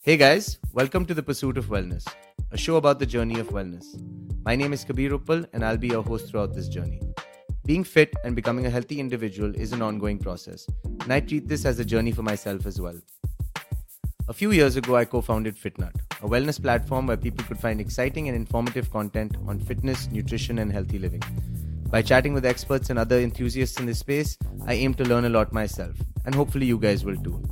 Hey guys, welcome to The Pursuit of Wellness, a show about the journey of wellness. My name is Kabir Uppal and I'll be your host throughout this journey. Being fit and becoming a healthy individual is an ongoing process, and I treat this as a journey for myself as well. A few years ago, I co-founded FitNut, a wellness platform where people could find exciting and informative content on fitness, nutrition, and healthy living. By chatting with experts and other enthusiasts in this space, I aim to learn a lot myself, and hopefully you guys will too.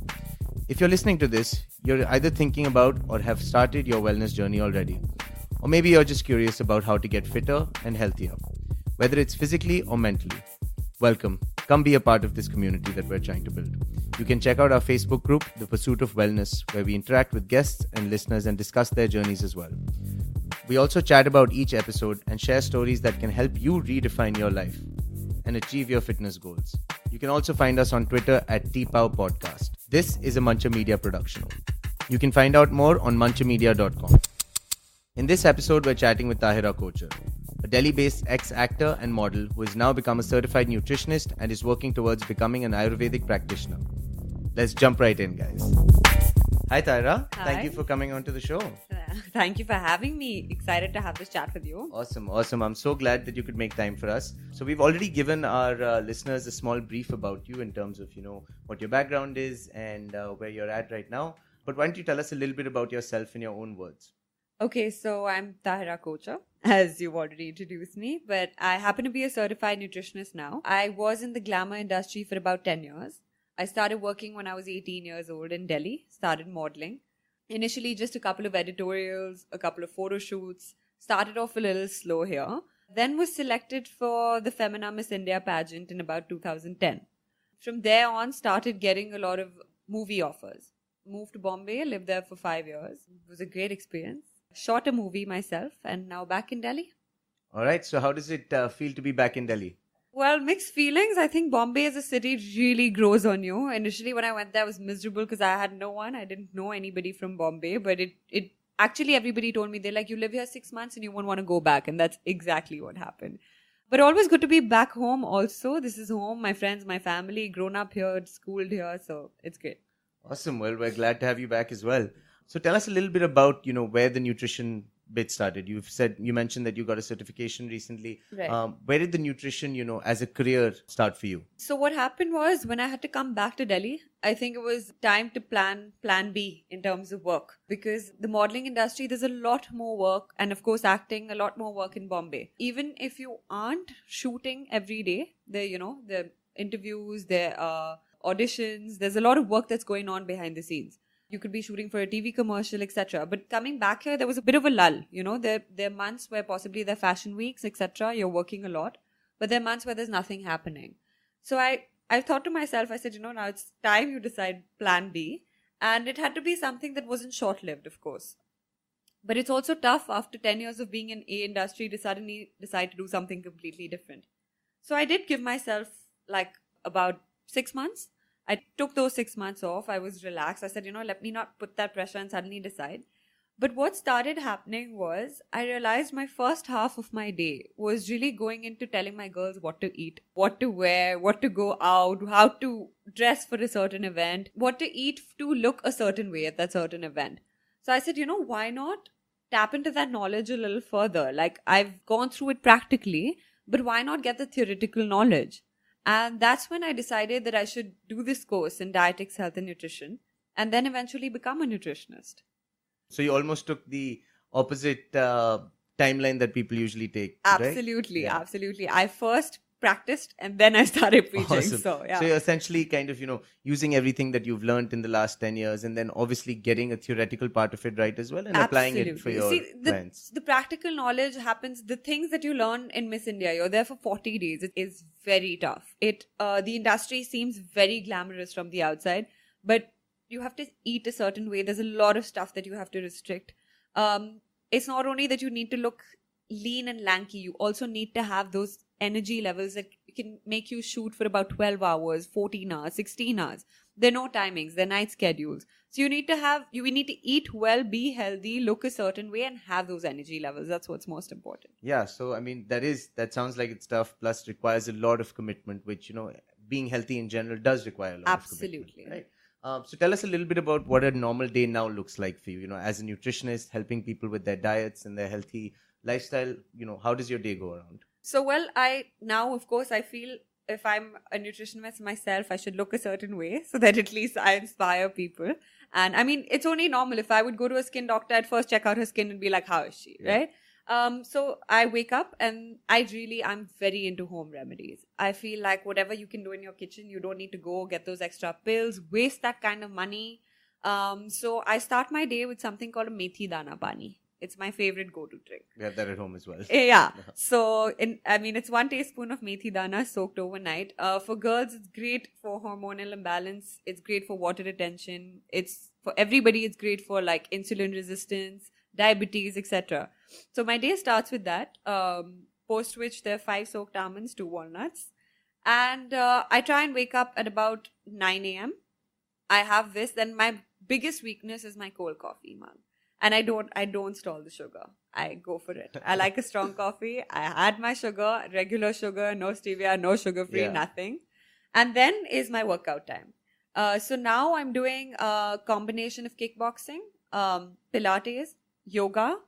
If you're listening to this, you're either thinking about or have started your wellness journey already. Or maybe you're just curious about how to get fitter and healthier, whether it's physically or mentally. Welcome. Come be a part of this community that we're trying to build. You can check out our Facebook group, The Pursuit of Wellness, where we interact with guests and listeners and discuss their journeys as well. We also chat about each episode and share stories that can help you redefine your life and achieve your fitness goals. You can also find us on Twitter at TPOWPodcast. This is a Muncher Media production. You can find out more on munchermedia.com. In this episode, we're chatting with Tahira Kochhar, a Delhi-based ex-actor and model who has now become a certified nutritionist and is working towards becoming an Ayurvedic practitioner. Let's jump right in, guys. Hi, Tahira. Hi. Thank you for coming onto the show. Thank you for having me. Excited to have this chat with you. Awesome. I'm so glad that you could make time for us. So we've already given our listeners a small brief about you in terms of, what your background is and where you're at right now. But why don't you tell us a little bit about yourself in your own words? Okay, so I'm Tahira Kochhar, as you've already introduced me, but I happen to be a certified nutritionist now. I was in the glamour industry for about 10 years. I started working when I was 18 years old in Delhi, started modeling. Initially, just a couple of editorials, a couple of photo shoots, started off a little slow here. Then was selected for the Femina Miss India pageant in about 2010. From there on, started getting a lot of movie offers. Moved to Bombay, lived there for 5 years. It was a great experience. Shot a movie myself and now back in Delhi. All right. So how does it feel to be back in Delhi? Well, mixed feelings. I think Bombay as a city really grows on you. Initially, when I went there, I was miserable because I had no one. I didn't know anybody from Bombay. But it actually, everybody told me, they're like, you live here 6 months and you won't want to go back. And that's exactly what happened. But always good to be back home also. This is home, my friends, my family, grown up here, schooled here. So it's great. Awesome. Well, we're glad to have you back as well. So tell us a little bit about, where the nutrition bit started. You mentioned that you got a certification recently. Right. Where did the nutrition, as a career start for you? So what happened was when I had to come back to Delhi, I think it was time to plan B in terms of work, because the modeling industry, there's a lot more work, and of course acting, a lot more work in Bombay. Even if you aren't shooting every day, the interviews, there are auditions, there's a lot of work that's going on behind the scenes. You could be shooting for a TV commercial, etc. But coming back here, there was a bit of a lull. There are months where possibly there are fashion weeks, etc. You're working a lot. But there are months where there's nothing happening. So I thought to myself, I said, now it's time you decide plan B. And it had to be something that wasn't short-lived, of course. But it's also tough after 10 years of being in A industry to suddenly decide to do something completely different. So I did give myself about 6 months. I took those 6 months off. I was relaxed. I said, let me not put that pressure and suddenly decide. But what started happening was I realized my first half of my day was really going into telling my girls what to eat, what to wear, what to go out, how to dress for a certain event, what to eat to look a certain way at that certain event. So I said, why not tap into that knowledge a little further? I've gone through it practically, but why not get the theoretical knowledge? And that's when I decided that I should do this course in dietetics, health and nutrition, and then eventually become a nutritionist. So you almost took the opposite timeline that people usually take. Absolutely, right? Yeah. Absolutely. I first practiced and then I started preaching. Awesome. So you're essentially kind of, using everything that you've learned in the last 10 years and then obviously getting a theoretical part of it right as well and applying it for your clients. The practical knowledge happens, the things that you learn in Miss India, you're there for 40 days. It is very tough. The industry seems very glamorous from the outside, but you have to eat a certain way. There's a lot of stuff that you have to restrict. It's not only that you need to look lean and lanky, you also need to have those energy levels that can make you shoot for about 12 hours, 14 hours, 16 hours. There are no timings, there are night schedules. So we need to eat well, be healthy, look a certain way and have those energy levels. That's what's most important. Yeah. So, that sounds like it's tough, plus requires a lot of commitment, which, being healthy in general does require a lot of commitment. Right? So tell us a little bit about what a normal day now looks like for you. As a nutritionist, helping people with their diets and their healthy lifestyle. How does your day go around? So, well, I feel if I'm a nutritionist myself, I should look a certain way so that at least I inspire people. And I mean, it's only normal. If I would go to a skin doctor, I'd first check out her skin and be like, how is she? Yeah. Right? So I wake up and I'm very into home remedies. I feel like whatever you can do in your kitchen, you don't need to go get those extra pills, waste that kind of money. So I start my day with something called a methi dana pani. It's my favorite go-to drink. We have that at home as well. Yeah. So, it's 1 teaspoon of methi dana soaked overnight. For girls, it's great for hormonal imbalance. It's great for water retention. It's for everybody. It's great for like insulin resistance, diabetes, etc. So my day starts with that. Post which there are 5 soaked almonds, 2 walnuts, and I try and wake up at about 9 a.m. I have this. Then my biggest weakness is my cold coffee mug. And I don't stall the sugar. I go for it. I like a strong coffee. I had my sugar, regular sugar, no stevia, no sugar-free, nothing. And then is my workout time. So now I'm doing a combination of kickboxing, Pilates, yoga,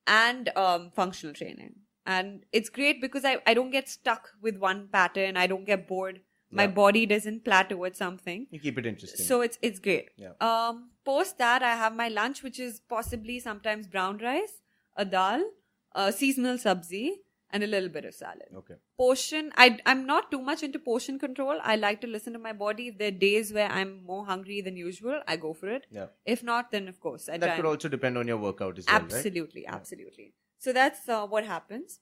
and functional training. And it's great because I don't get stuck with one pattern. I don't get bored. My body doesn't plateau at something. You keep it interesting. So it's great. Yeah. Post that, I have my lunch, which is possibly sometimes brown rice, a dal, a seasonal sabzi, and a little bit of salad. Okay. Portion, I'm not too much into portion control. I like to listen to my body. If there are days where I'm more hungry than usual, I go for it. Yeah. If not, then of course I try. That could also depend on your workout as well, Absolutely, right? absolutely. So that's what happens.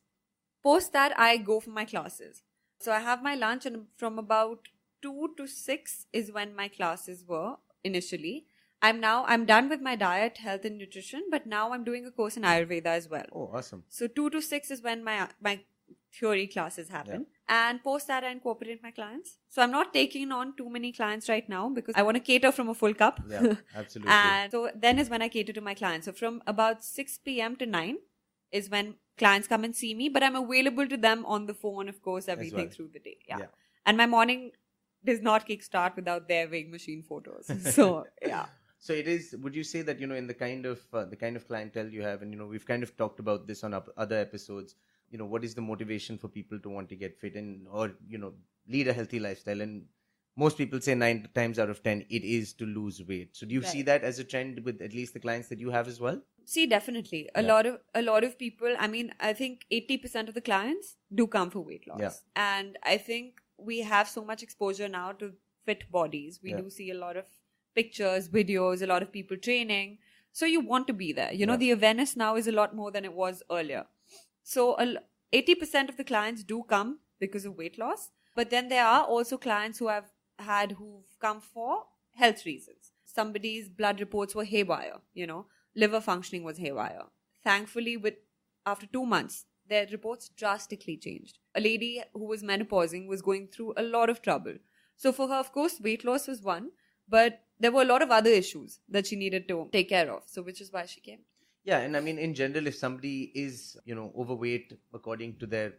Post that, I go for my classes. So I have my lunch, and from about 2 to 6 is when my classes were initially. I'm done with my diet, health and nutrition, but now I'm doing a course in Ayurveda as well. Oh, awesome. So 2 to 6 is when my theory classes happen. Yeah. And post that, I incorporate my clients. So I'm not taking on too many clients right now because I want to cater from a full cup. Yeah, absolutely. And so then is when I cater to my clients. So from about 6 p.m. to 9 is when clients come and see me, but I'm available to them on the phone, of course, everything through the day. Yeah. And my morning does not kickstart without their weighing machine photos. So, yeah. So it is, would you say that, in the kind of clientele you have, and, we've kind of talked about this on other episodes, what is the motivation for people to want to get fit and, or, lead a healthy lifestyle? And most people say 9 times out of 10, it is to lose weight. So do you see that as a trend with at least the clients that you have as well? See, definitely. A lot of people, I think 80% of the clients do come for weight loss. Yeah. And I think we have so much exposure now to fit bodies. We do see a lot of pictures, videos, a lot of people training. So you want to be there. The awareness now is a lot more than it was earlier. So 80% of the clients do come because of weight loss. But then there are also clients who've come for health reasons. Somebody's blood reports were haywire, liver functioning was haywire. Thankfully, after 2 months, their reports drastically changed. A lady who was menopausing was going through a lot of trouble. So for her, of course, weight loss was one, but there were a lot of other issues that she needed to take care of. So which is why she came. Yeah. And in general, if somebody is, overweight according to their,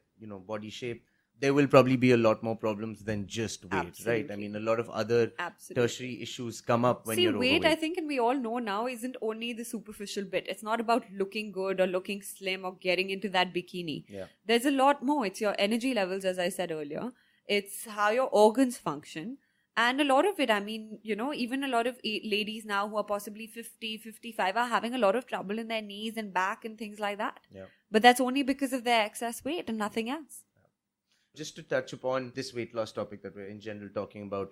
body shape, there will probably be a lot more problems than just weight, Absolutely. right? A lot of other tertiary issues come up when you're overweight. See, weight, I think, and we all know now, isn't only the superficial bit. It's not about looking good or looking slim or getting into that bikini. Yeah. There's a lot more. It's your energy levels, as I said earlier. It's how your organs function. And a lot of it, even a lot of ladies now who are possibly 50, 55 are having a lot of trouble in their knees and back and things like that. Yeah. But that's only because of their excess weight and nothing else. Just to touch upon this weight loss topic that we're in general talking about,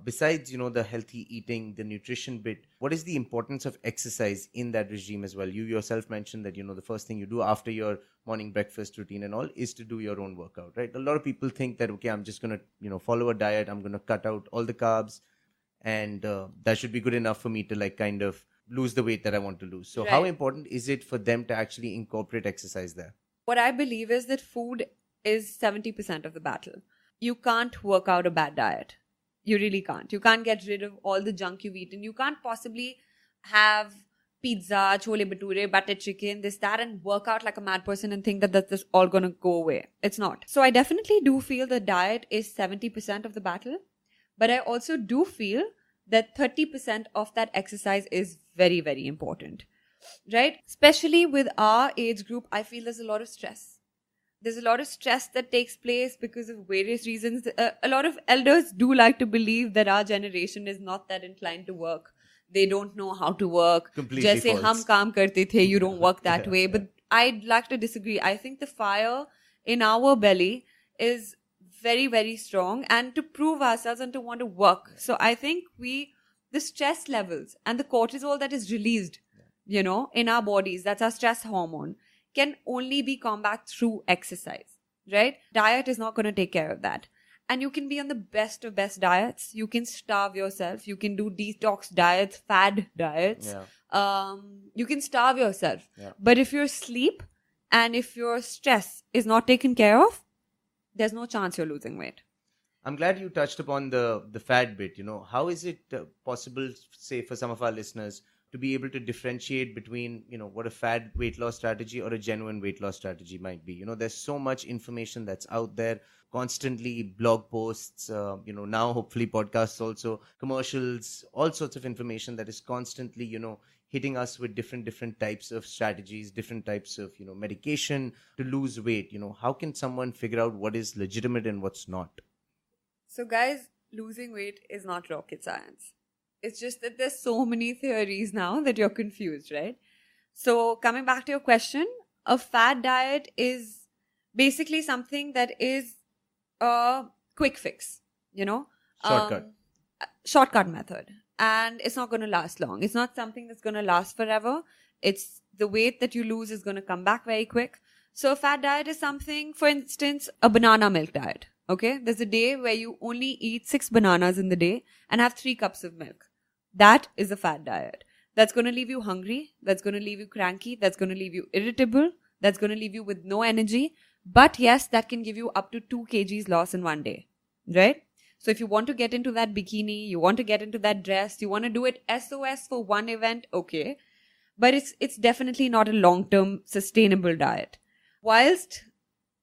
besides, the healthy eating, the nutrition bit, what is the importance of exercise in that regime as well? You yourself mentioned that, the first thing you do after your morning breakfast routine and all is to do your own workout, right? A lot of people think that, okay, I'm just going to, follow a diet. I'm going to cut out all the carbs and that should be good enough for me to kind of lose the weight that I want to lose. So how important is it for them to actually incorporate exercise there? What I believe is that food is 70% of the battle. You can't work out a bad diet. You really can't. You can't get rid of all the junk you've eaten. You can't possibly have pizza, chole bhature, butter chicken, this, that, and work out like a mad person and think that that's all going to go away. It's not. So I definitely do feel the diet is 70% of the battle. But I also do feel that 30% of that exercise is very, very important, right? Especially with our age group, I feel there's a lot of stress. There's a lot of stress that takes place because of various reasons. A lot of elders do like to believe that our generation is not that inclined to work. They don't know how to work. Completely Jaise false. hum kaam karte the, you don't work that Yeah, way. yeah. But I'd like to disagree. I think the fire in our belly is very, very strong, and to prove ourselves and to want to work. So I think the stress levels and the cortisol that is released, in our bodies, that's our stress hormone, can only be combated through exercise, right? Diet is not going to take care of that. And you can be on the best of best diets. You can starve yourself. You can do detox diets, fad diets. Yeah. You can starve yourself. Yeah. But if your sleep and if your stress is not taken care of, there's no chance you're losing weight. I'm glad you touched upon the fat bit. How is it possible, say, for some of our listeners to be able to differentiate between, what a fad weight loss strategy or a genuine weight loss strategy might be? There's so much information that's out there, constantly blog posts, now hopefully podcasts also, commercials, all sorts of information that is constantly, hitting us with different types of strategies, different types of, medication to lose weight. How can someone figure out what is legitimate and what's not? So guys, losing weight is not rocket science. It's just that there's so many theories now that you're confused, right? So coming back to your question, a fad diet is basically something that is a quick fix, Shortcut. Shortcut method. And it's not going to last long. It's not something that's going to last forever. It's the weight that you lose is going to come back very quick. So a fad diet is something, for instance, a banana milk diet. Okay, there's a day where you only eat 6 bananas in the day and have 3 cups of milk. That is a fad diet. That's going to leave you hungry. That's going to leave you cranky. That's going to leave you irritable. That's going to leave you with no energy. But yes, that can give you up to 2 kgs loss in one day, right? So if you want to get into that bikini, you want to get into that dress, you want to do it SOS for one event, okay. But it's definitely not a long-term sustainable diet. Whilst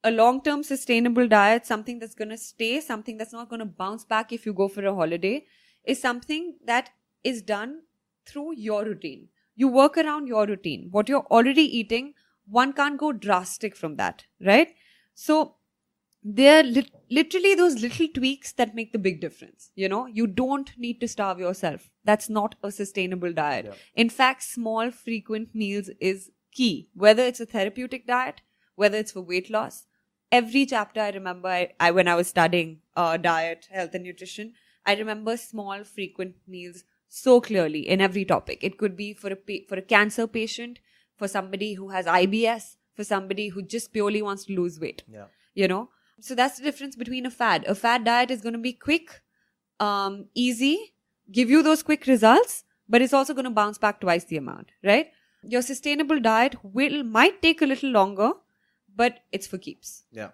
a long-term sustainable diet, something that's going to stay, something that's not going to bounce back if you go for a holiday, is something that is done through your routine. You work around your routine. What you're already eating, one can't go drastic from that, right? So they're literally those little tweaks that make the big difference. You don't need to starve yourself. That's not a sustainable diet. Yeah. In fact, small, frequent meals is key. Whether it's a therapeutic diet, whether it's for weight loss. Every chapter I remember, I when I was studying diet, health and nutrition, I remember small, frequent meals so clearly in every topic. It could be for a cancer patient, for somebody who has IBS, for somebody who just purely wants to lose weight. Yeah. So that's the difference between a fad. A fad diet is going to be quick, easy, give you those quick results, but it's also going to bounce back twice the amount, right? Your sustainable diet might take a little longer, but it's for keeps. Yeah.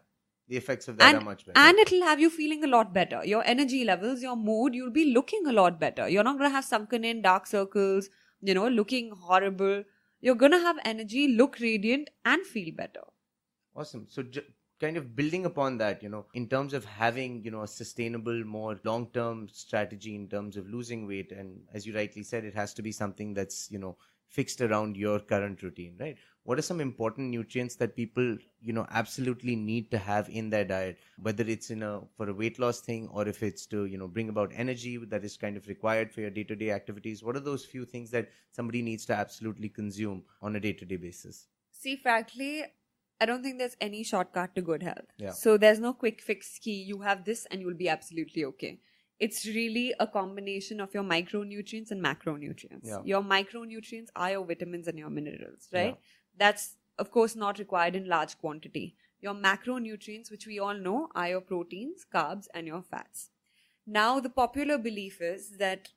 The effects of that are much better. And it'll have you feeling a lot better. Your energy levels, your mood, you'll be looking a lot better. You're not going to have sunken in dark circles, looking horrible. You're going to have energy, look radiant, and feel better. Awesome. So kind of building upon that, in terms of having, a sustainable, more long-term strategy in terms of losing weight. And as you rightly said, it has to be something that's, fixed around your current routine, right? What are some important nutrients that people, absolutely need to have in their diet, whether it's for a weight loss thing or if it's to, bring about energy that is kind of required for your day-to-day activities? What are those few things that somebody needs to absolutely consume on a day-to-day basis? See, frankly, I don't think there's any shortcut to good health. Yeah. So there's no quick fix key. You have this and you'll be absolutely okay. It's really a combination of your micronutrients and macronutrients. Yeah. Your micronutrients are your vitamins and your minerals, right? Yeah. That's, of course, not required in large quantity. Your macronutrients, which we all know, are your proteins, carbs, and your fats. Now, the popular belief is that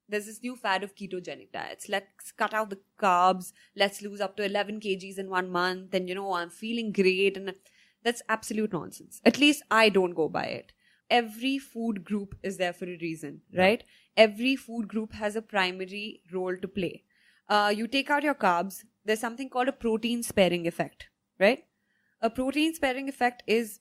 there's this new fad of ketogenic diets. Let's cut out the carbs. Let's lose up to 11 kgs in 1 month. And, I'm feeling great. And that's absolute nonsense. At least I don't go by it. Every food group is there for a reason, right? Yeah. Every food group has a primary role to play. You take out your carbs, there's something called a protein sparing effect, right? A protein sparing effect is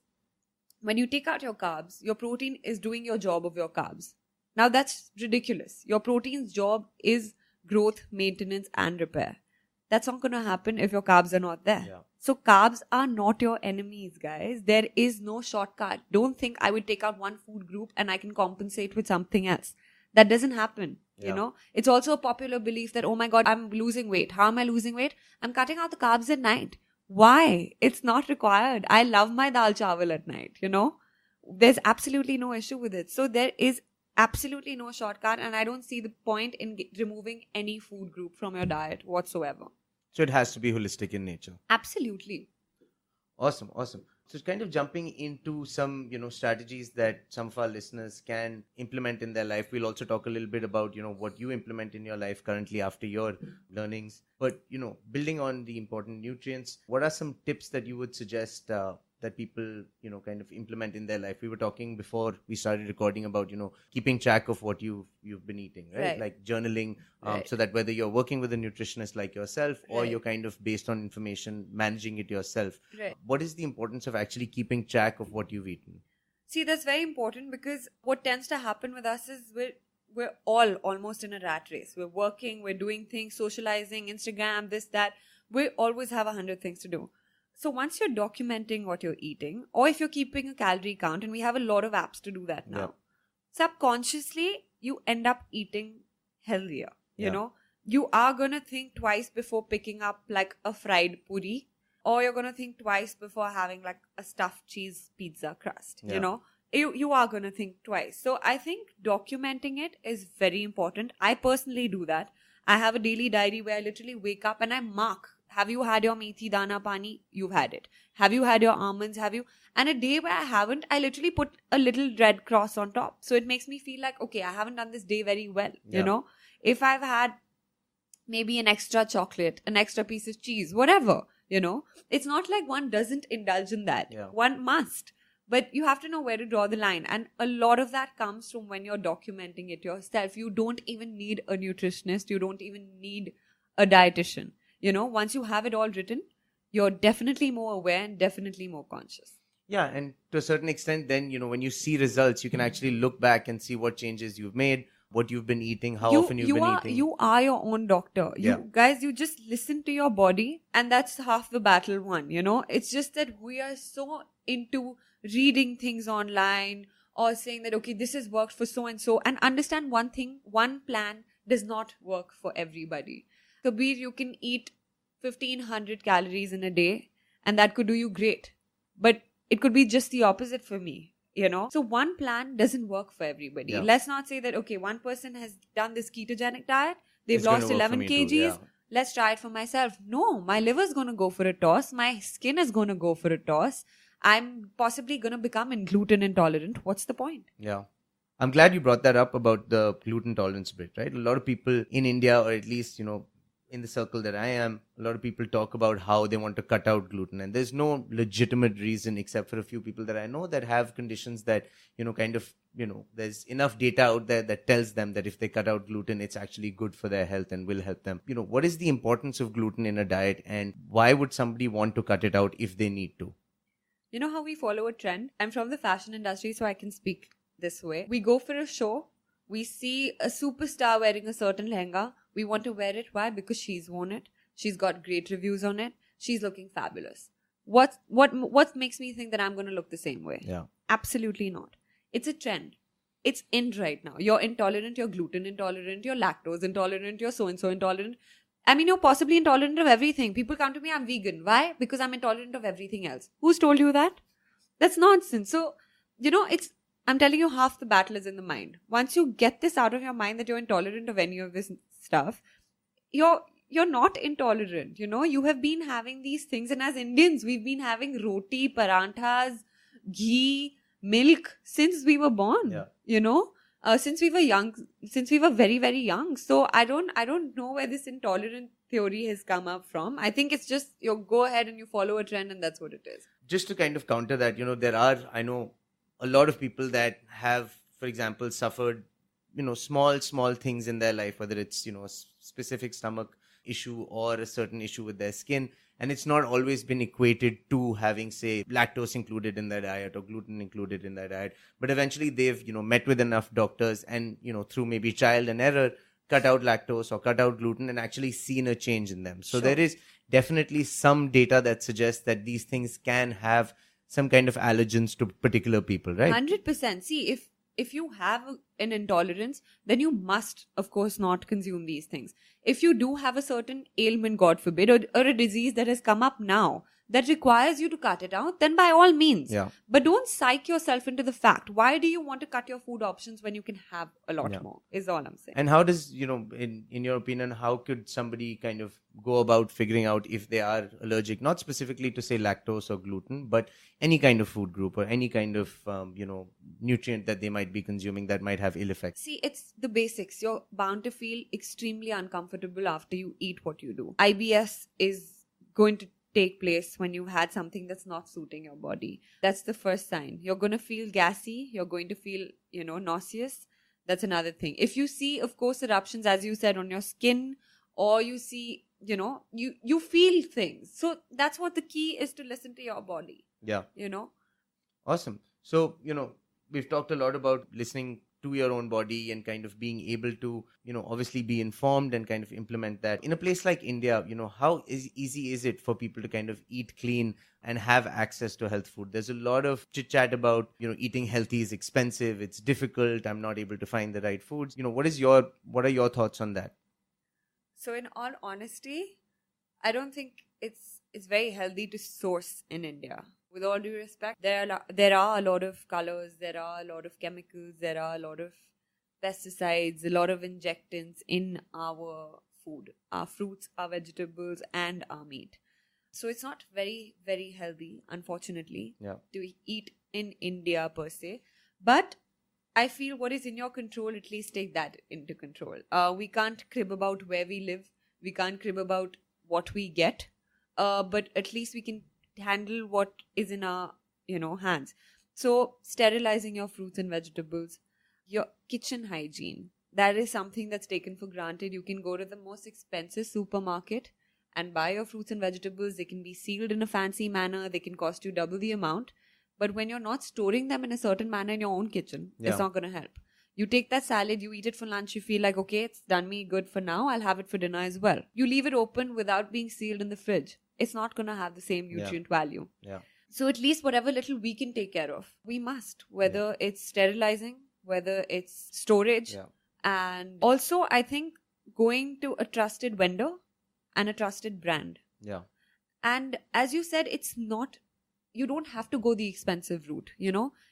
when you take out your carbs, your protein is doing your job of your carbs, Now that's ridiculous. Your protein's job is growth, maintenance, and repair. That's not going to happen if your carbs are not there. Yeah. So carbs are not your enemies, guys. There is no shortcut. Don't think I would take out one food group and I can compensate with something else. That doesn't happen. Yeah. You know, it's also a popular belief that, oh my God, I'm losing weight. How am I losing weight? I'm cutting out the carbs at night. Why? It's not required. I love my dal chawal at night, you know. There's absolutely no issue with it. So there is absolutely no shortcut, and I don't see the point in removing any food group from your diet whatsoever. So it has to be holistic in nature. Absolutely. Awesome. So kind of jumping into some, strategies that some of our listeners can implement in their life. We'll also talk a little bit about, what you implement in your life currently after your learnings. But, building on the important nutrients, what are some tips that you would suggest that people, kind of implement in their life? We were talking before we started recording about, keeping track of what you've been eating, right? Like journaling, so that whether you're working with a nutritionist like yourself or you're kind of based on information, managing it yourself. Right. What is the importance of actually keeping track of what you've eaten? See, that's very important, because what tends to happen with us is we're all almost in a rat race. We're working, we're doing things, socializing, Instagram, this, that. We always have 100 things to do. So once you're documenting what you're eating, or if you're keeping a calorie count, and we have a lot of apps to do that now, subconsciously, you end up eating healthier. You know, you are going to think twice before picking up like a fried puri, or you're going to think twice before having like a stuffed cheese pizza crust. You know, you are going to think twice. So I think documenting it is very important. I personally do that. I have a daily diary where I literally wake up and I mark. Have you had your methi dana pani? You've had it. Have you had your almonds? Have you? And a day where I haven't, I literally put a little red cross on top. So it makes me feel like, okay, I haven't done this day very well. You know, if I've had maybe an extra chocolate, an extra piece of cheese, whatever, it's not like one doesn't indulge in that. One must. But you have to know where to draw the line. And a lot of that comes from when you're documenting it yourself. You don't even need a nutritionist. You don't even need a dietitian. Once you have it all written, you're definitely more aware and definitely more conscious. Yeah, and to a certain extent, then, when you see results, you can actually look back and see what changes you've made, what you've been eating, how often you've been eating. You are your own doctor. Guys, you just listen to your body, and that's half the battle won, It's just that we are so into reading things online or saying that, okay, this has worked for so-and-so. And understand one thing, one plan does not work for everybody. Kabir, you can eat 1500 calories in a day and that could do you great. But it could be just the opposite for me, So one plan doesn't work for everybody. Let's not say that, okay, one person has done this ketogenic diet. They've lost 11 kgs. Let's try it for myself. No, my liver's going to go for a toss. My skin is going to go for a toss. I'm possibly going to become gluten intolerant. What's the point? Yeah. I'm glad you brought that up about the gluten tolerance bit, right? A lot of people in India, or at least, in the circle that I am, a lot of people talk about how they want to cut out gluten. And there's no legitimate reason except for a few people that I know that have conditions that, there's enough data out there that tells them that if they cut out gluten, it's actually good for their health and will help them. What is the importance of gluten in a diet, and why would somebody want to cut it out if they need to? You know how we follow a trend? I'm from the fashion industry, so I can speak this way. We go for a show. We see a superstar wearing a certain lehenga. We want to wear it. Why? Because she's worn it. She's got great reviews on it. She's looking fabulous. What makes me think that I'm going to look the same way? Yeah. Absolutely not. It's a trend. It's in right now. You're intolerant, you're gluten intolerant, you're lactose intolerant, you're so-and-so intolerant. I mean, you're possibly intolerant of everything. People come to me, I'm vegan. Why? Because I'm intolerant of everything else. Who's told you that? That's nonsense. So, I'm telling you, half the battle is in the mind. Once you get this out of your mind that you're intolerant of any of this stuff, you're not intolerant. You have been having these things, and as Indians, we've been having roti, paranthas, ghee, milk since we were born. Since we were young, since we were very, very young. So I don't know where this intolerant theory has come up from. I think it's just you go ahead and you follow a trend, and that's what it is. Just to kind of counter that, there are, I know, a lot of people that have, for example, suffered, small things in their life, whether it's, a specific stomach issue or a certain issue with their skin. And it's not always been equated to having, say, lactose included in their diet or gluten included in their diet. But eventually they've, met with enough doctors and, through maybe trial and error, cut out lactose or cut out gluten and actually seen a change in them. So Sure. there is definitely some data that suggests that these things can have some kind of allergens to particular people, right? 100%. See, if you have an intolerance, then you must, of course, not consume these things. If you do have a certain ailment, God forbid, or a disease that has come up now that requires you to cut it out, then by all means. Yeah. But don't psych yourself into the fact. Why do you want to cut your food options when you can have a lot Yeah. more, is all I'm saying. And how does, in your opinion, how could somebody kind of go about figuring out if they are allergic, not specifically to say lactose or gluten, but any kind of food group or any kind of, nutrient that they might be consuming that might have ill effects? See, it's the basics. You're bound to feel extremely uncomfortable after you eat what you do. IBS is going to take place when you've had something that's not suiting your body. That's the first sign. You're going to feel gassy. You're going to feel, nauseous. That's another thing. If you see, of course, eruptions, as you said, on your skin, or you see, you feel things. So that's what the key is, to listen to your body. Yeah. Awesome. So, we've talked a lot about listening to your own body and kind of being able to, obviously be informed and kind of implement that. In a place like India, how easy is it for people to kind of eat clean and have access to health food? There's a lot of chit chat about, eating healthy is expensive, it's difficult, I'm not able to find the right foods. What are your thoughts on that? So in all honesty, I don't think it's very healthy to source in India. With all due respect, there are a lot of colors, there are a lot of chemicals, there are a lot of pesticides, a lot of injectants in our food, our fruits, our vegetables, and our meat. So it's not very, very healthy, unfortunately, to eat in India per se. But I feel what is in your control, at least take that into control. We can't crib about where we live. We can't crib about what we get. But at least we can handle what is in our, hands. So sterilizing your fruits and vegetables, your kitchen hygiene, that is something that's taken for granted. You can go to the most expensive supermarket and buy your fruits and vegetables. They can be sealed in a fancy manner. They can cost you double the amount. But when you're not storing them in a certain manner in your own kitchen, it's not going to help. You take that salad, you eat it for lunch, you feel like, okay, it's done me good for now, I'll have it for dinner as well. You leave it open without being sealed in the fridge. It's not going to have the same nutrient value. Yeah. So at least whatever little we can take care of, we must. Whether it's sterilizing, whether it's storage. Yeah. And also, I think going to a trusted vendor and a trusted brand. Yeah. And as you said, you don't have to go the expensive route.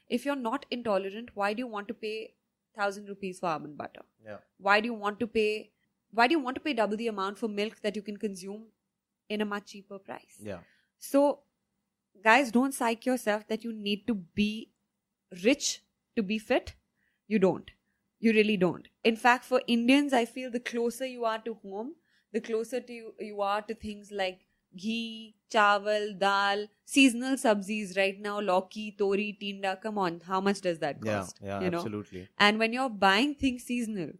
If you're not intolerant, why do you want to pay 1,000 rupees for almond butter? Yeah. Why do you want to pay double the amount for milk that you can consume in a much cheaper price? Yeah. So, guys, don't psych yourself that you need to be rich to be fit. You don't. You really don't. In fact, for Indians, I feel the closer you are to home, the closer to you are to things like ghee, chawal, dal, seasonal sabzis right now, lauki, tori, tinda. Come on, how much does that cost? Yeah, absolutely. And when you're buying things seasonal,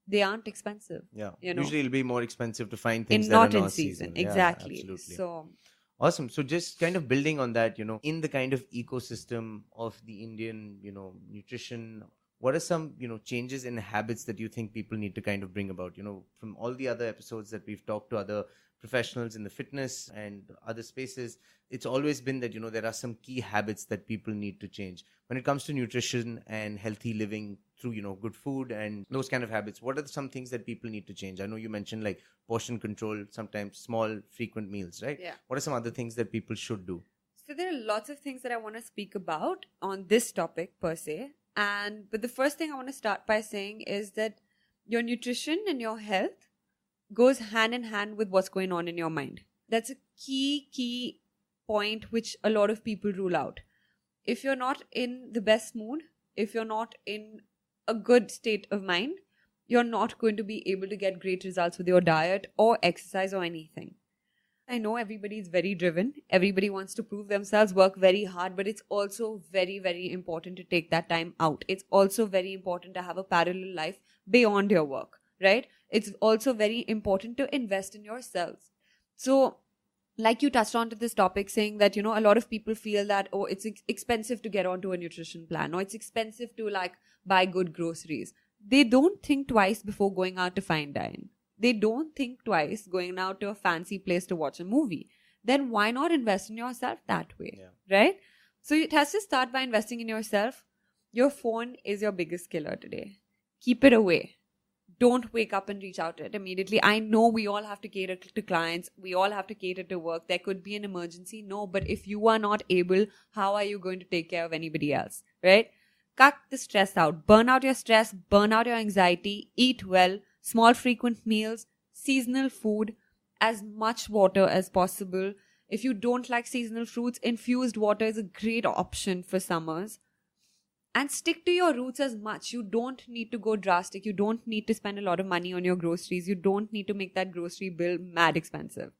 they aren't expensive. Yeah. Usually it'll be more expensive to find things that not are in not season. seasonal. Exactly. Yeah, absolutely. So awesome. So just kind of building on that, in the kind of ecosystem of the Indian, nutrition, what are some, changes in habits that you think people need to kind of bring about? From all the other episodes that we've talked to other professionals in the fitness and other spaces, it's always been that, there are some key habits that people need to change. When it comes to nutrition and healthy living through, good food and those kind of habits, what are some things that people need to change? I know you mentioned like portion control, sometimes small, frequent meals, right? Yeah. What are some other things that people should do? So there are lots of things that I want to speak about on this topic per se. But the first thing I want to start by saying is that your nutrition and your health goes hand in hand with what's going on in your mind. That's a key point which a lot of people rule out. If you're not in the best mood, if you're not in a good state of mind, you're not going to be able to get great results with your diet or exercise or anything. I know everybody is very driven. Everybody wants to prove themselves, work very hard, but it's also very, very important to take that time out. It's also very important to have a parallel life beyond your work, right? It's also very important to invest in yourselves. So like you touched on to this topic saying that, a lot of people feel that, oh, it's expensive to get onto a nutrition plan, or it's expensive to like buy good groceries. They don't think twice before going out to fine dine. They don't think twice going out to a fancy place to watch a movie. Then why not invest in yourself that way? Right? So it has to start by investing in yourself. Your phone is your biggest killer today. Keep it away. Don't wake up and reach out to it immediately. I know we all have to cater to clients. We all have to cater to work. There could be an emergency. No, but if you are not able, how are you going to take care of anybody else? Right? Cut the stress out. Burn out your stress. Burn out your anxiety. Eat well. Small frequent meals. Seasonal food. As much water as possible. If you don't like seasonal fruits, infused water is a great option for summers. And stick to your roots as much. You don't need to go drastic. You don't need to spend a lot of money on your groceries. You don't need to make that grocery bill mad expensive.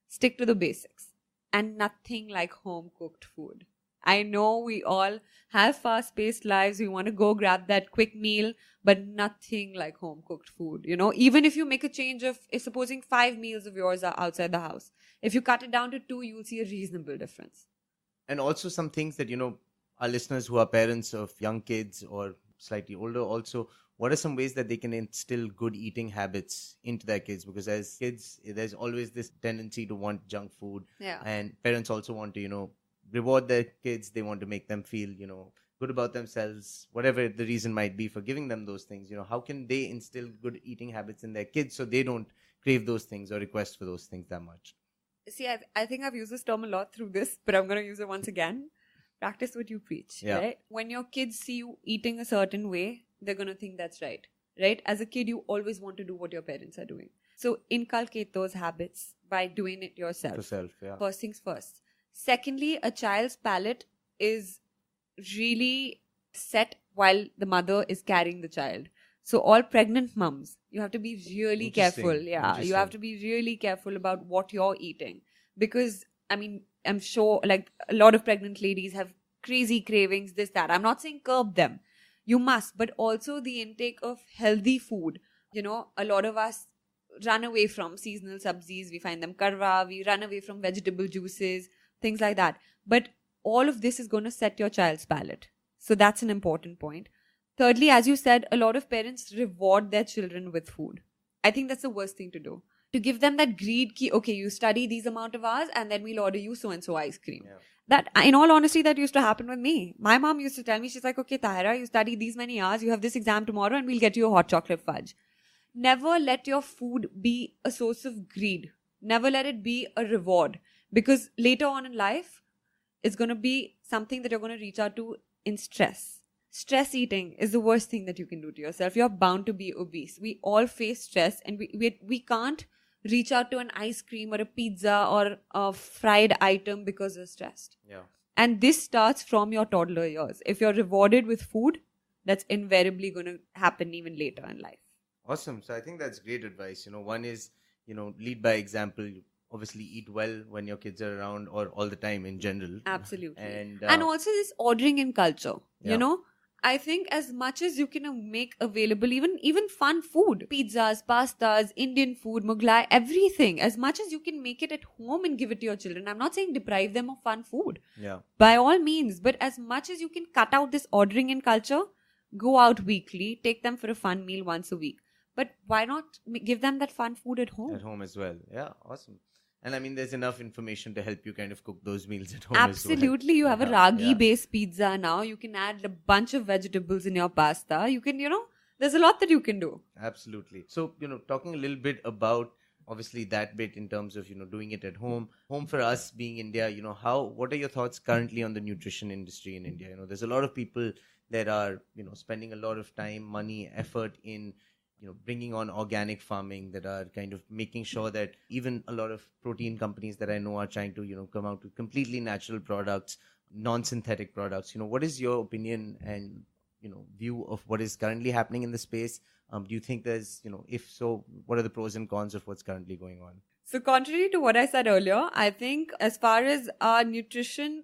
Stick to the basics. And nothing like home-cooked food. I know we all have fast-paced lives. We want to go grab that quick meal, but nothing like home-cooked food. Even if you make a change of, if supposing 5 meals of yours are outside the house, if you cut it down to 2, you'll see a reasonable difference. And also some things that, our listeners who are parents of young kids or slightly older also, what are some ways that they can instill good eating habits into their kids? Because as kids, there's always this tendency to want junk food. Yeah. And parents also want to, reward their kids. They want to make them feel, good about themselves, whatever the reason might be for giving them those things. How can they instill good eating habits in their kids so they don't crave those things or request for those things that much? See, I think I've used this term a lot through this, but I'm going to use it once again. Practice what you preach, right? When your kids see you eating a certain way, they're going to think that's right? As a kid, you always want to do what your parents are doing. So inculcate those habits by doing it yourself. First things first. Secondly, a child's palate is really set while the mother is carrying the child. So all pregnant mums, you have to be really careful. Yeah, you have to be really careful about what you're eating. Because, I'm sure like a lot of pregnant ladies have crazy cravings, this, that. I'm not saying curb them. You must, but also the intake of healthy food. A lot of us run away from seasonal sabzis. We find them karwa. We run away from vegetable juices, things like that. But all of this is going to set your child's palate. So that's an important point. Thirdly, as you said, a lot of parents reward their children with food. I think that's the worst thing to do. To give them that greed, okay, you study these amount of hours and then we'll order you so-and-so ice cream. Yeah. That, in all honesty, that used to happen with me. My mom used to tell me, she's like, okay, Tahira, you study these many hours, you have this exam tomorrow and we'll get you a hot chocolate fudge. Never let your food be a source of greed. Never let it be a reward. Because later on in life, it's going to be something that you're going to reach out to in stress. Stress eating is the worst thing that you can do to yourself. You're bound to be obese. We all face stress and we can't reach out to an ice cream or a pizza or a fried item because you're stressed. Yeah. And this starts from your toddler years. If you're rewarded with food, that's invariably going to happen even later in life. Awesome. So I think that's great advice. One is, lead by example. Obviously eat well when your kids are around or all the time in general. Absolutely. And also this ordering in culture, I think as much as you can make available even fun food, pizzas, pastas, Indian food, Mughlai, everything, as much as you can make it at home and give it to your children. I'm not saying deprive them of fun food. Yeah. By all means, but as much as you can cut out this ordering in culture, go out weekly, take them for a fun meal once a week. But why not give them that fun food at home? At home as well. Yeah, awesome. And there's enough information to help you kind of cook those meals at home. Absolutely. You have a ragi-based pizza now. You can add a bunch of vegetables in your pasta. You can, there's a lot that you can do. Absolutely. So, talking a little bit about obviously that bit in terms of, doing it at home. Home for us being India, what are your thoughts currently on the nutrition industry in India? There's a lot of people that are, spending a lot of time, money, effort in bringing on organic farming, that are kind of making sure that even a lot of protein companies that I know are trying to, come out with completely natural products, non-synthetic products. What is your opinion and, view of what is currently happening in the space? Do you think there's, if so, what are the pros and cons of what's currently going on? So contrary to what I said earlier, I think as far as our nutrition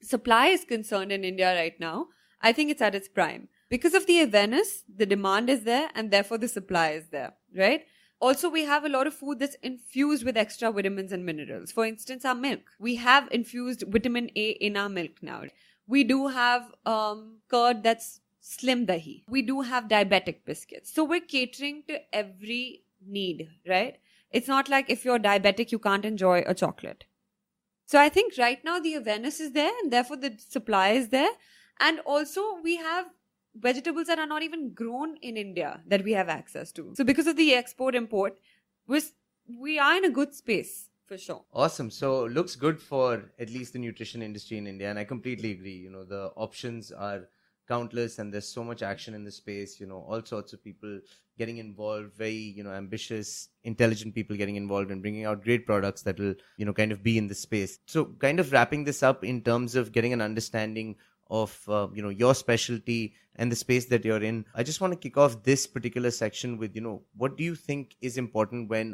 supply is concerned in India right now, I think it's at its prime. Because of the awareness, the demand is there and therefore the supply is there, right? Also, we have a lot of food that's infused with extra vitamins and minerals. For instance, our milk. We have infused vitamin A in our milk now. We do have curd that's slim dahi. We do have diabetic biscuits. So we're catering to every need, right? It's not like if you're diabetic, you can't enjoy a chocolate. So I think right now the awareness is there and therefore the supply is there. And also we have vegetables that are not even grown in India that we have access to. So because of the export import, we are in a good space for sure. Awesome. So looks good for at least the nutrition industry in India. And I completely agree. The options are countless and there's so much action in the space, all sorts of people getting involved, very, ambitious, intelligent people getting involved and bringing out great products that will, kind of be in the space. So kind of wrapping this up in terms of getting an understanding of, your specialty and the space that you're in. I just want to kick off this particular section with, what do you think is important when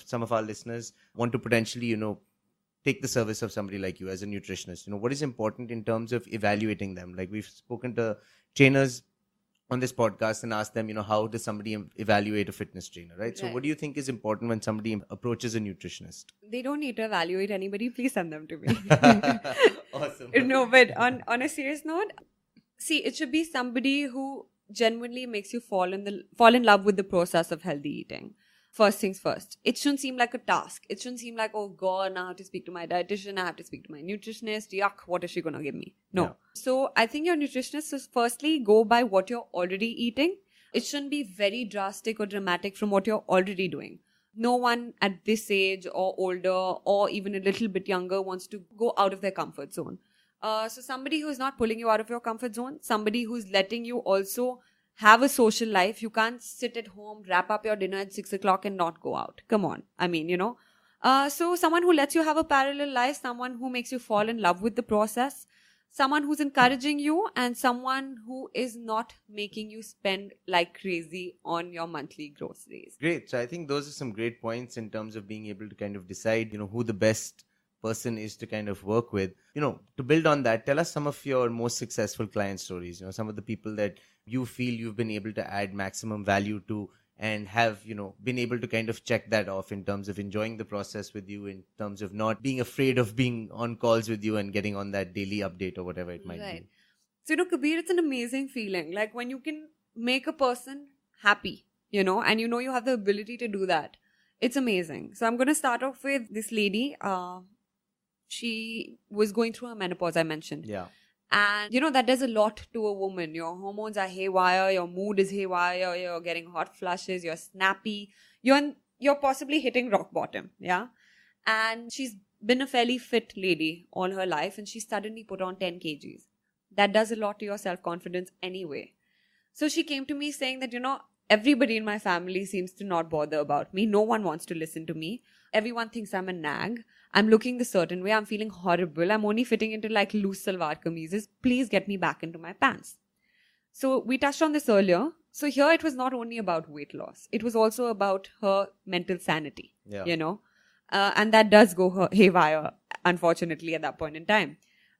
some of our listeners want to potentially, take the service of somebody like you as a nutritionist? What is important in terms of evaluating them? Like we've spoken to trainers on this podcast and asked them, how does somebody evaluate a fitness trainer, right? So what do you think is important when somebody approaches a nutritionist? They don't need to evaluate anybody. Please send them to me. Awesome. No, but on a serious note, see, it should be somebody who genuinely makes you fall in love with the process of healthy eating. First things first. It shouldn't seem like a task. It shouldn't seem like, oh God, now I have to speak to my dietitian. I have to speak to my nutritionist. Yuck, what is she going to give me? No. Yeah. So I think your nutritionist should firstly go by what you're already eating. It shouldn't be very drastic or dramatic from what you're already doing. No one at this age or older or even a little bit younger wants to go out of their comfort zone. So somebody who's not pulling you out of your comfort zone, somebody who's letting you also have a social life. You can't sit at home, wrap up your dinner at 6 o'clock and not go out. Come on. I mean, so someone who lets you have a parallel life, someone who makes you fall in love with the process, someone who's encouraging you, and someone who is not making you spend like crazy on your monthly groceries. Great. So I think those are some great points in terms of being able to kind of decide, who the best person is to kind of work with. To build on that, tell us some of your most successful client stories, some of the people that you feel you've been able to add maximum value to and have, been able to kind of check that off in terms of enjoying the process with you, in terms of not being afraid of being on calls with you and getting on that daily update or whatever it might be. So, Kabir, it's an amazing feeling. Like when you can make a person happy, and you have the ability to do that. It's amazing. So I'm going to start off with this lady. She was going through her menopause, I mentioned. Yeah. And, that does a lot to a woman. Your hormones are haywire, your mood is haywire, you're getting hot flushes, you're snappy, you're possibly hitting rock bottom, yeah? And she's been a fairly fit lady all her life and she suddenly put on 10 kgs. That does a lot to your self-confidence anyway. So she came to me saying that, everybody in my family seems to not bother about me. No one wants to listen to me. Everyone thinks I'm a nag. I'm looking the certain way. I'm feeling horrible. I'm only fitting into like loose salwar kameezes. Please get me back into my pants. So we touched on this earlier. So here it was not only about weight loss. It was also about her mental sanity, and that does go haywire, unfortunately, at that point in time.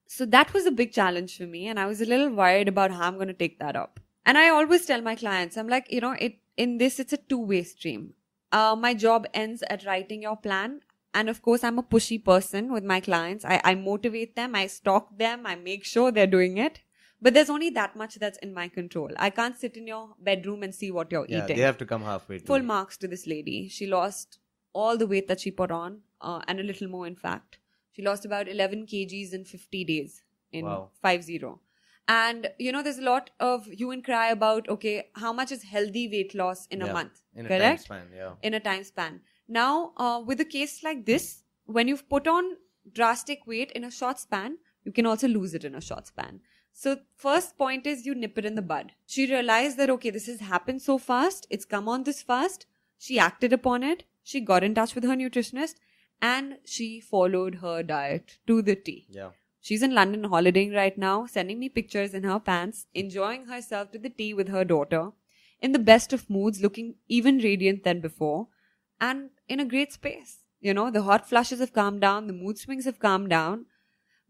So that was a big challenge for me. And I was a little worried about how I'm going to take that up. And I always tell my clients, I'm like, it's a two-way stream. My job ends at writing your plan. And of course, I'm a pushy person with my clients. I motivate them. I stalk them. I make sure they're doing it. But there's only that much that's in my control. I can't sit in your bedroom and see what you're eating. They have to come halfway. Full marks to this lady. She lost all the weight that she put on, and a little more, in fact. She lost about 11 kgs in 50 days. Wow. 50. And, there's a lot of hue and cry about, okay, how much is healthy weight loss in a month? In a correct? time span, yeah. In a time span. Now, with a case like this, when you've put on drastic weight in a short span, you can also lose it in a short span. So first point is you nip it in the bud. She realized that, okay, this has happened so fast. It's come on this fast. She acted upon it. She got in touch with her nutritionist and she followed her diet to the T. Yeah. She's in London holidaying right now, sending me pictures in her pants, enjoying herself to the T with her daughter, in the best of moods, looking even radiant than before, and in a great space. The hot flushes have calmed down, the mood swings have calmed down.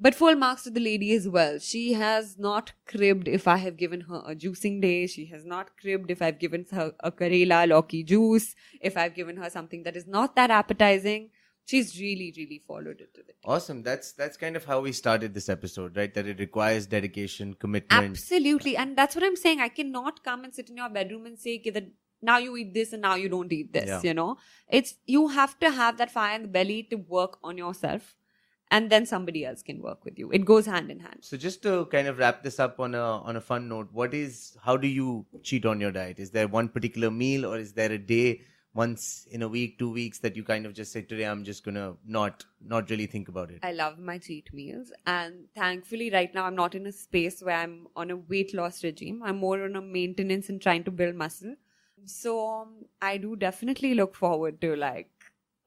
But full marks to the lady as well. She has not cribbed if I have given her a juicing day. She has not cribbed if I've given her a Karela Lauki juice. If I've given her something that is not that appetizing. She's really, really followed it to the T. Awesome. That's kind of how we started this episode, right? That it requires dedication, commitment. Absolutely. And that's what I'm saying. I cannot come and sit in your bedroom and say that now you eat this and now you don't eat this, you know. You have to have that fire in the belly to work on yourself. And then somebody else can work with you. It goes hand in hand. So just to kind of wrap this up on a fun note, how do you cheat on your diet? Is there one particular meal, or is there a day once in a week, 2 weeks, that you kind of just say, today I'm just going to not really think about it? I love my cheat meals. And thankfully right now I'm not in a space where I'm on a weight loss regime. I'm more on a maintenance and trying to build muscle. So I do definitely look forward to like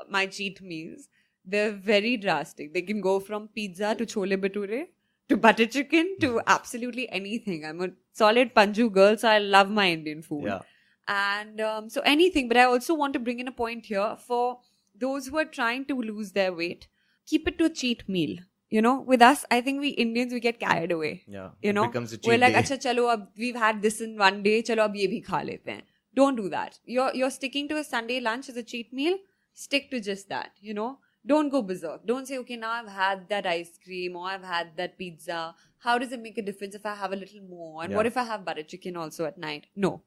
my cheat meals. They're very drastic. They can go from pizza to chole bhature to butter chicken to absolutely anything. I'm a solid Panju girl, so I love my Indian food. Yeah. And so anything. But I also want to bring in a point here for those who are trying to lose their weight. Keep it to a cheat meal. You know, with us, I think we Indians, we get carried away. Yeah. You know, it becomes a cheat we're like, day. acha chalo, we've had this in one day, chalo ab ye bhi kha lete hain. Don't do that. You're sticking to a Sunday lunch as a cheat meal. Stick to just that, you know. Don't go berserk. Don't say, okay, now I've had that ice cream or I've had that pizza. How does it make a difference if I have a little more? And what if I have butter chicken also at night? No.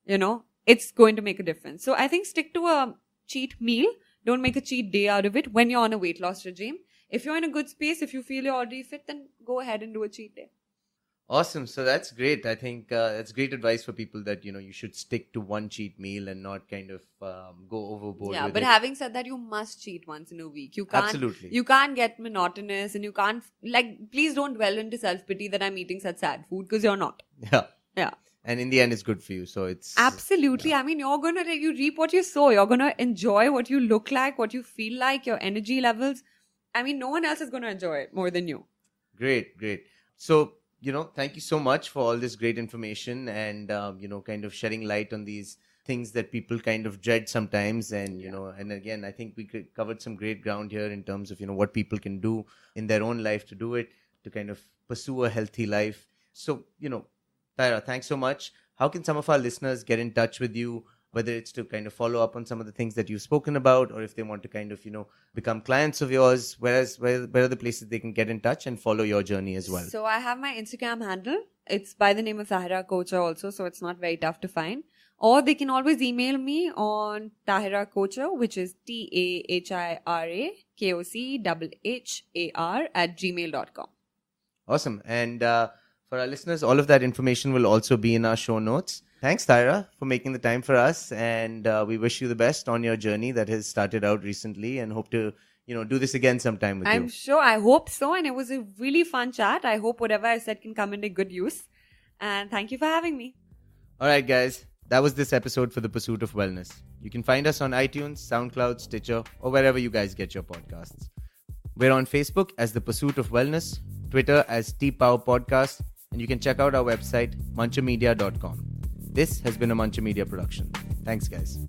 You know, it's going to make a difference. So I think stick to a cheat meal. Don't make a cheat day out of it when you're on a weight loss regime. If you're in a good space, if you feel you're already fit, then go ahead and do a cheat day. Awesome. So that's great. I think that's great advice for people that, you know, you should stick to one cheat meal and not kind of go overboard with but it. having said that, you must cheat once in a week. You can't, Absolutely. You can't get monotonous, and you can't, like, please don't dwell into self-pity that I'm eating such sad food, because you're not. Yeah. And in the end, it's good for you. So it's... Absolutely. I mean, you reap what you sow. You're going to enjoy what you look like, what you feel like, your energy levels. I mean, no one else is going to enjoy it more than you. Great. So, you know, thank you so much for all this great information and, you know, kind of shedding light on these things that people kind of dread sometimes. And, you know, and again, I think we covered some great ground here in terms of, you know, what people can do in their own life to do it, to kind of pursue a healthy life. So, you know, Tahira, thanks so much. How can some of our listeners get in touch with you, whether it's to kind of follow up on some of the things that you've spoken about, or if they want to kind of, you know, become clients of yours, where are the places they can get in touch and follow your journey as well? So I have my Instagram handle. It's by the name of Tahira Kochhar also, so it's not very tough to find. Or they can always email me on Tahira Kochhar, which is TAHIRA KOCHHAR@gmail.com. Awesome. And for our listeners, all of that information will also be in our show notes. Thanks, Tahira, for making the time for us. And we wish you the best on your journey that has started out recently, and hope to, you know, do this again sometime with you. I'm sure. I hope so. And it was a really fun chat. I hope whatever I said can come into good use. And thank you for having me. All right, guys. That was this episode for The Pursuit of Wellness. You can find us on iTunes, SoundCloud, Stitcher, or wherever you guys get your podcasts. We're on Facebook as The Pursuit of Wellness, Twitter as T-Power Podcast, and you can check out our website, munchermedia.com. This has been a Muncher Media production. Thanks, guys.